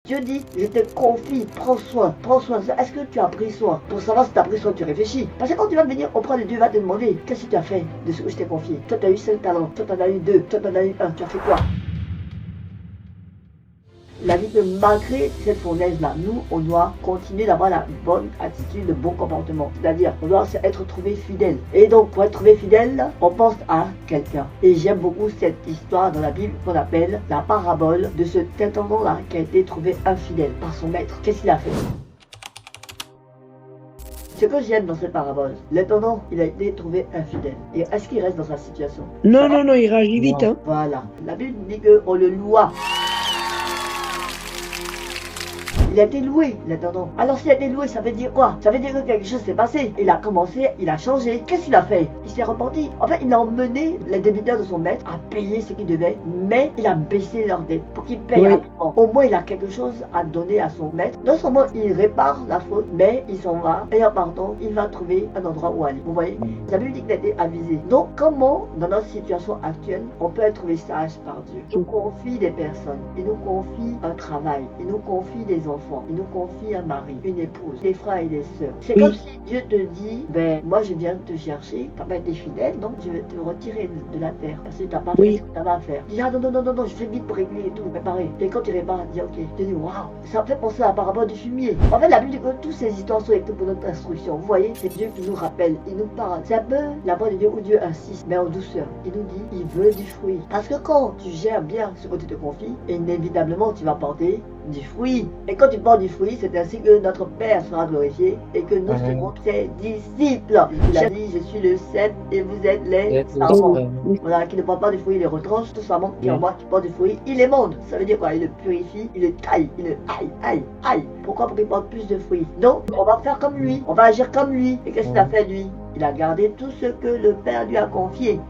Dieu dit, je te confie, prends soin, prends soin. Est-ce que tu as pris soin? Pour savoir si tu as pris soin, tu réfléchis. Parce que quand tu vas venir auprès de Dieu, il va te demander, qu'est-ce que tu as fait de ce que je t'ai confié? Toi, tu as eu 5 talents, toi, tu en as eu 2, toi, tu en as eu 1, tu as fait quoi? La vie que malgré cette fournaise-là, nous, on doit continuer d'avoir la bonne attitude, le bon comportement. C'est-à-dire, on doit être trouvé fidèle. Et donc, pour être trouvé fidèle, on pense à quelqu'un. Et j'aime beaucoup cette histoire dans la Bible qu'on appelle la parabole de ce intendant-là qui a été trouvé infidèle par son maître. Qu'est-ce qu'il a fait? Ce que j'aime dans cette parabole, l'intendant, il a été trouvé infidèle. Et est-ce qu'il reste dans sa situation? Non, non, non, il réagit vite. Hein. Voilà. La Bible dit qu'on le loua. Il a été loué, l'intendant. Alors s'il a été loué, ça veut dire quoi? Ça veut dire que quelque chose s'est passé. Il a commencé, il a changé. Qu'est-ce qu'il a fait? Il s'est repenti. En fait, il a emmené les débiteurs de son maître à payer ce qu'il devait, mais il a baissé leur dette pour qu'il paye rapidement. Au moins, il a quelque chose à donner à son maître. Non seulement il répare la faute, mais il s'en va. Et en partant, il va trouver un endroit où aller. Vous voyez? La Bible dit qu'il a été avisé. Donc, comment, dans notre situation actuelle, on peut être trouvé sage par Dieu? Il nous confie des personnes. Il nous confie un travail. Il nous confie des enfants. Il nous confie un mari, une épouse, des frères et des sœurs. C'est comme si Dieu te dit, ben moi je viens te chercher, tu n'as pas été fidèle, donc je vais te retirer de la terre. Parce que tu n'as pas fait ce que tu avais à faire. Tu dis, ah non, non, non, non, non, je fais vite pour régler et tout, préparer. Et quand tu répares, tu dis, ok. Tu dis, waouh, ça me fait penser à la parabole du fumier. En fait, la Bible dit que toutes ces histoires sont écrites pour notre instruction. Vous voyez, c'est Dieu qui nous rappelle, il nous parle. C'est un peu la voix de Dieu où Dieu insiste, mais en douceur. Il nous dit, il veut du fruit. Parce que quand tu gères bien ce que tu te confies, inévitablement tu vas porter du fruit. Et quand tu portes du fruit, c'est ainsi que notre Père sera glorifié et que nous serons ses disciples. Il a dit, je suis le cep et vous êtes les sarments. Voilà, qui ne porte pas du fruit, il les retranche. Tout sarment qui en moi, qui porte du fruit, il les monte. Ça veut dire quoi? Il le purifie, il le taille, il le aille. Pourquoi? Pour qu'il porte plus de fruits. Donc, on va faire comme lui, on va agir comme lui. Et qu'est-ce qu'il a fait lui? Il a gardé tout ce que le Père lui a confié.